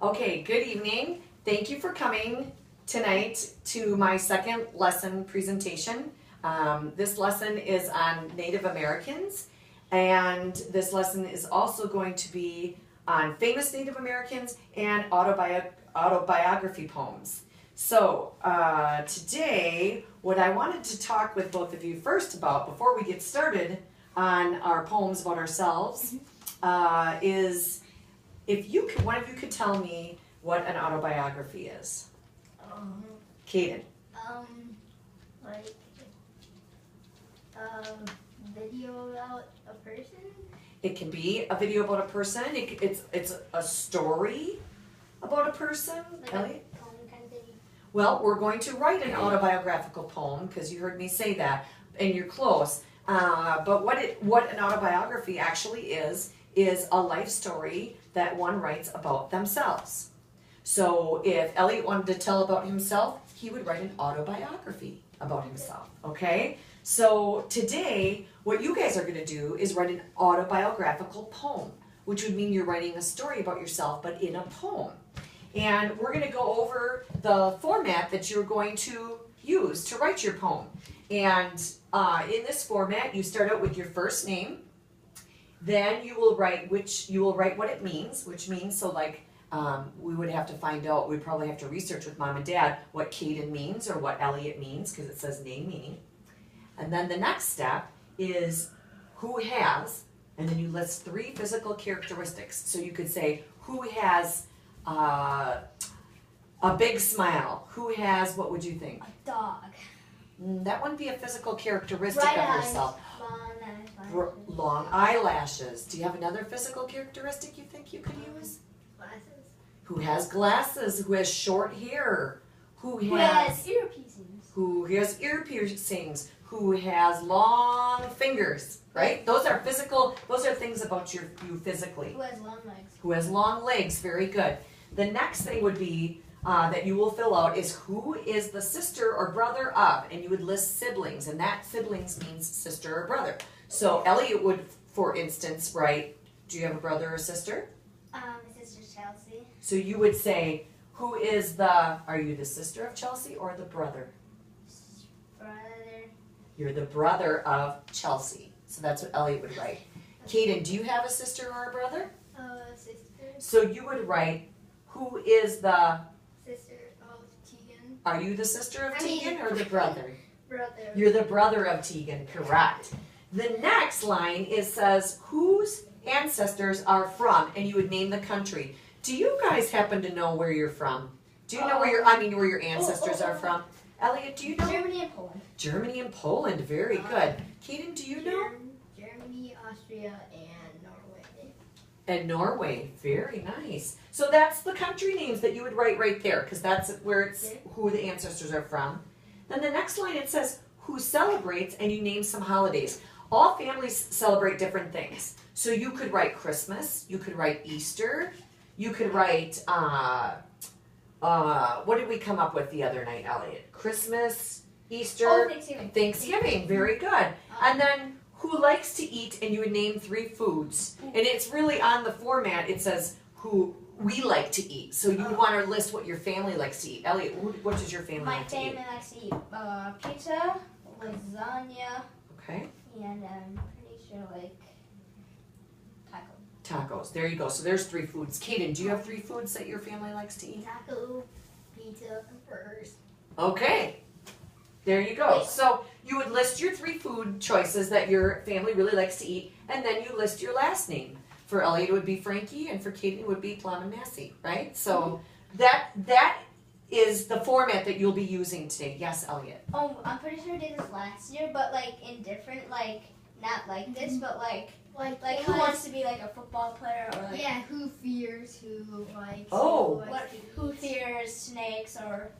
Okay, good evening. Thank you for coming tonight to my second lesson presentation. This lesson is on Native Americans, and this lesson is also going to be on famous Native Americans and autobiography poems. So today, what I wanted to talk with both of you first about, before we get started on our poems about ourselves, is if you could, one of you could tell me what an autobiography is. Kaden. Like a video about a person? It can be a video about a person. It's a story about a person. Like Elliot? a poem kind of thing? Well, we're going to write an autobiographical poem because you heard me say that, and you're close. But what an autobiography actually is a life story that one writes about themselves. So if Elliot wanted to tell about himself, he would write an autobiography about himself, okay? So today, what you guys are going to do is write an autobiographical poem, which would mean you're writing a story about yourself, but in a poem. And we're going to go over the format that you're going to use to write your poem. And in this format, you start out with your first name. Then you will write what it means, which means, so like we would have to find out, we'd probably have to research with mom and dad what Kaden means or what Elliot means, because it says name meaning. And then the next step is who has, and then you list 3 physical characteristics. So you could say who has a big smile, who has, what would you think? A dog. That wouldn't be a physical characteristic Bright of eyes, yourself. Long eyelashes. Do you have another physical characteristic you think you could use? Glasses. Who has glasses? Who has short hair? Who Who has has ear piercings? Who has ear piercings? Who has long fingers? Right? Those are physical. Those are things about you physically. Who has long legs? Who has long legs? Very good. The next thing would be that you will fill out is who is the sister or brother of, and you would list siblings, and that siblings means sister or brother. So Elliot would, for instance, write, do you have a brother or sister? My sister Chelsea. So you would say, who is are you the sister of Chelsea or the brother? Brother. You're the brother of Chelsea. So that's what Elliot would write. Kaden, do you have a sister or a brother? Sister. So you would write, who is the... Sister of Tegan. Are you the sister of Tegan or the brother? Brother. You're the brother of Tegan, correct. The next line says, whose ancestors are from, and you would name the country. Do you guys happen to know where you're from? Do you know where your ancestors are from? Elliot, do you know? Germany and Poland. Germany and Poland, very good. Kaden, do you know? Germany, Austria, and Norway. And Norway, very nice. So that's the country names that you would write right there, because that's where it's who the ancestors are from. Then the next line, it says, who celebrates, and you name some holidays. All families celebrate different things. So you could write Christmas, you could write Easter, you could write, what did we come up with the other night, Elliot? Christmas, Easter, Thanksgiving. Thanksgiving, very good. And then who likes to eat, and you would name 3 foods. And it's really on the format, it says who we like to eat. So you would want to list what your family likes to eat. Elliot, what does your family like to eat? My family likes to eat pizza, lasagna, Okay. and I'm pretty sure like Tacos. There you go. So there's 3 foods. Kaden, do you have 3 foods that your family likes to eat? taco, pizza, and burgers. Okay. There you go. So you would list your 3 food choices that your family really likes to eat, and then you list your last name. For Elliot, it would be Frankie, and for Kaden, it would be Plum and Massey, right? So that is the format that you'll be using today. Yes, Elliot? Oh, I'm pretty sure I did this last year, but like in different, like, not like this, but like who wants to be like a football player, or like who fears, who likes, who fears snakes, or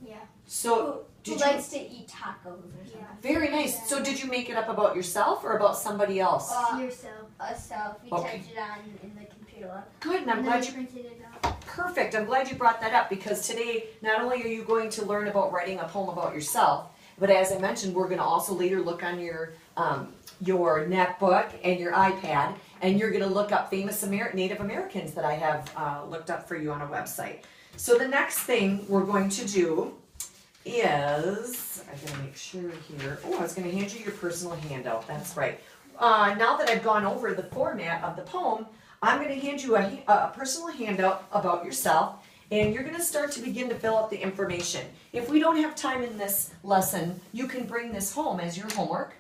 So who likes to eat tacos or something. Very nice. So did you make it up about yourself or about somebody else? yourself. Self. We typed it on in the computer lab. Good, and I'm glad you printed it out. Perfect. I'm glad you brought that up, because today not only are you going to learn about writing a poem about yourself, but as I mentioned, we're going to also later look on your your netbook and your iPad, and you're gonna look up famous Native Americans that I have looked up for you on a website. So the next thing we're going to do is, I gotta make sure here, oh, I was gonna hand you your personal handout, that's right. Now that I've gone over the format of the poem, I'm gonna hand you a personal handout about yourself, and you're gonna start to begin to fill out the information. If we don't have time in this lesson, you can bring this home as your homework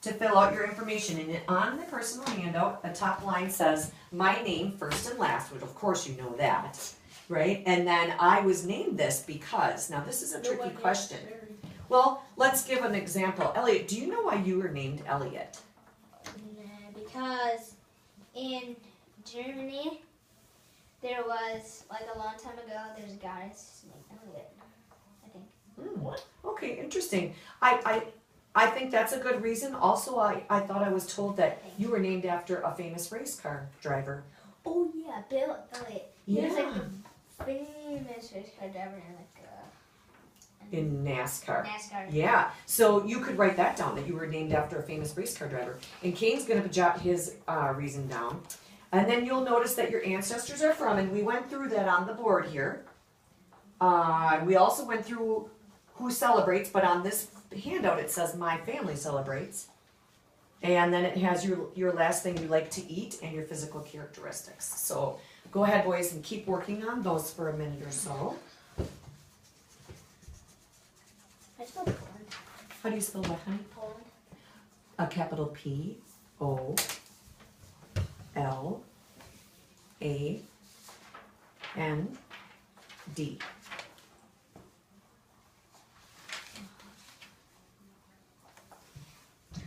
to fill out your information. And on the personal handout, the top line says, my name, first and last, which of course you know that, right? And then I was named this because, now this is a tricky question. Well, let's give an example. Elliot, do you know why you were named Elliot? Because in Germany, there was, like a long time ago, there's a goddess named Elliot, I think. Okay, interesting. I think that's a good reason. Also, I thought I was told that you were named after a famous race car driver. Oh yeah, Bill Elliott. He was like Yeah. a famous race car driver In NASCAR. NASCAR. Yeah, so you could write that down, that you were named after a famous race car driver. And Kane's gonna jot his reason down. And then you'll notice that your ancestors are from, and we went through that on the board here. We also went through who celebrates, but on this handout it says my family celebrates. And then it has your last thing you like to eat and your physical characteristics. So go ahead, boys, and keep working on those for a minute or so. I spelled Poland. How do you spell what, honey? Poland. A capital P-O-L-A-N-D.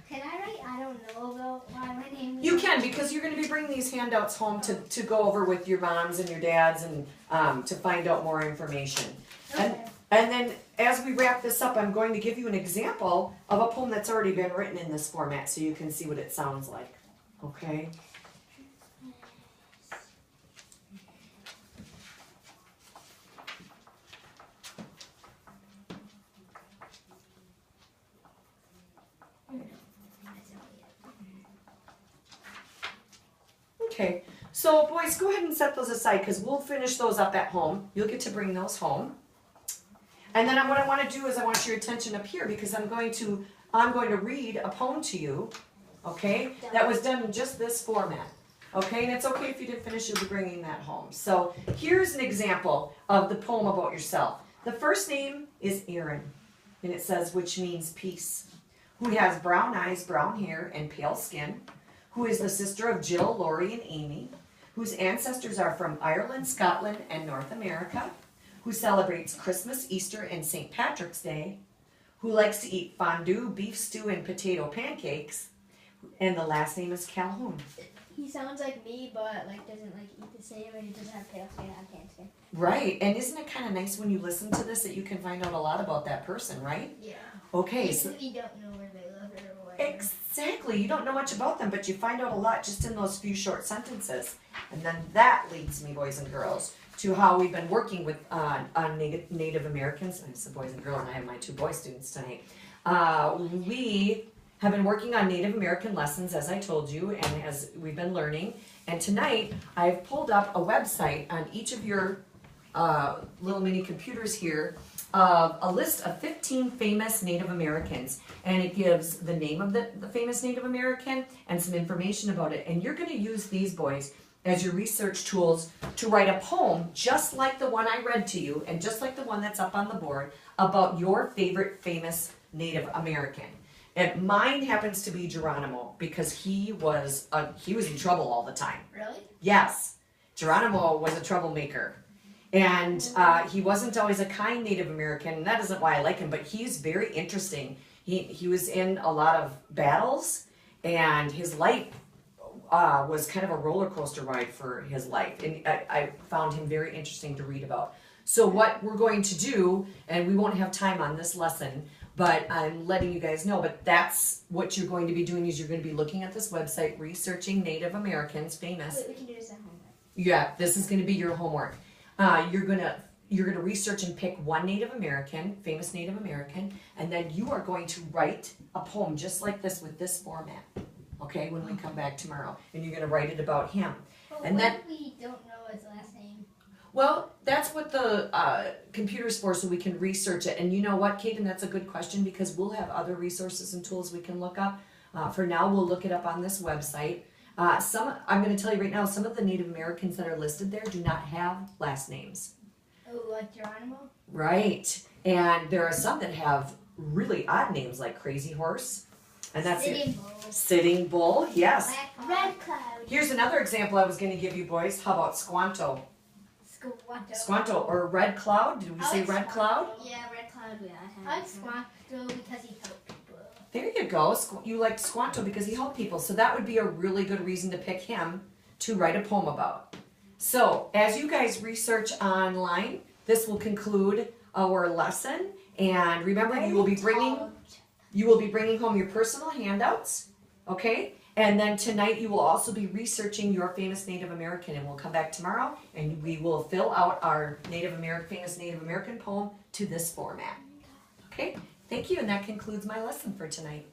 Can I write I don't know about why my name is? You can, because you're going to be bringing these handouts home to go over with your moms and your dads and to find out more information. Okay. And then as we wrap this up, I'm going to give you an example of a poem that's already been written in this format so you can see what it sounds like. Okay? Okay, so boys, go ahead and set those aside because we'll finish those up at home. You'll get to bring those home. And then what I want to do is I want your attention up here because I'm going to read a poem to you, okay, that was done in just this format. Okay, and it's okay if you didn't finish, you'll be bringing that home. So here's an example of the poem about yourself. The first name is Aaron, and it says, which means peace, who has brown eyes, brown hair, and pale skin, who is the sister of Jill, Lori, and Amy, whose ancestors are from Ireland, Scotland, and North America, who celebrates Christmas, Easter, and St. Patrick's Day, who likes to eat fondue, beef stew, and potato pancakes, and the last name is Calhoun. He sounds like me, but like doesn't like eat the same, and he doesn't have pale skin. I have tan skin. Right, and isn't it kind of nice when you listen to this that you can find out a lot about that person, right? Yeah. Okay, so You don't know where they live or whatever. exactly, you don't know much about them, but you find out a lot just in those few short sentences. And then that leads me, boys and girls, to how we've been working with on Native Americans. I said boys and girls, and I have my two boy students tonight. We have been working on Native American lessons, as I told you, and as we've been learning. And tonight, I've pulled up a website on each of your little mini computers here of a list of 15 famous Native Americans. And it gives the name of the famous Native American and some information about it. And you're going to use these, boys, as your research tools to write a poem just like the one I read to you and just like the one that's up on the board about your favorite famous Native American. And mine happens to be Geronimo because he was in trouble all the time. Really? Yes, Geronimo was a troublemaker. And he wasn't always a kind Native American, and that isn't why I like him, but he's very interesting. He was in a lot of battles, and his life was kind of a roller coaster ride for his life. And I found him very interesting to read about. So what we're going to do, and we won't have time on this lesson, but I'm letting you guys know, but that's what you're going to be doing is you're going to be looking at this website, researching Native Americans, famous. Wait, we can do this at home. Yeah, this is going to be your homework. You're going to you're going to research and pick one Native American, famous Native American, and then you are going to write a poem just like this with this format, okay, when we come back tomorrow. And you're going to write it about him. But And what then- if we don't know his last name? Well, that's what the computer's for, so we can research it. And you know what, Kaden, that's a good question because we'll have other resources and tools we can look up. For now, we'll look it up on this website. I'm going to tell you right now, some of the Native Americans that are listed there do not have last names. Oh, like Geronimo? Right. And there are some that have really odd names like Crazy Horse. And that's it. Sitting Bull. Sitting Bull, yes. Red Cloud. Here's another example I was going to give you, boys. How about Squanto? Squanto. Squanto or Red Cloud. Did we I say like Red Cloud? Yeah, Red Cloud. Yeah, I like Squanto because he helped people. There you go. You liked Squanto because he helped people. So that would be a really good reason to pick him to write a poem about. So as you guys research online, this will conclude our lesson. And remember, you will be bringing home your personal handouts, okay? And then tonight you will also be researching your famous Native American, and we'll come back tomorrow and we will fill out our famous Native American poem to this format. Okay? Thank you, and that concludes my lesson for tonight.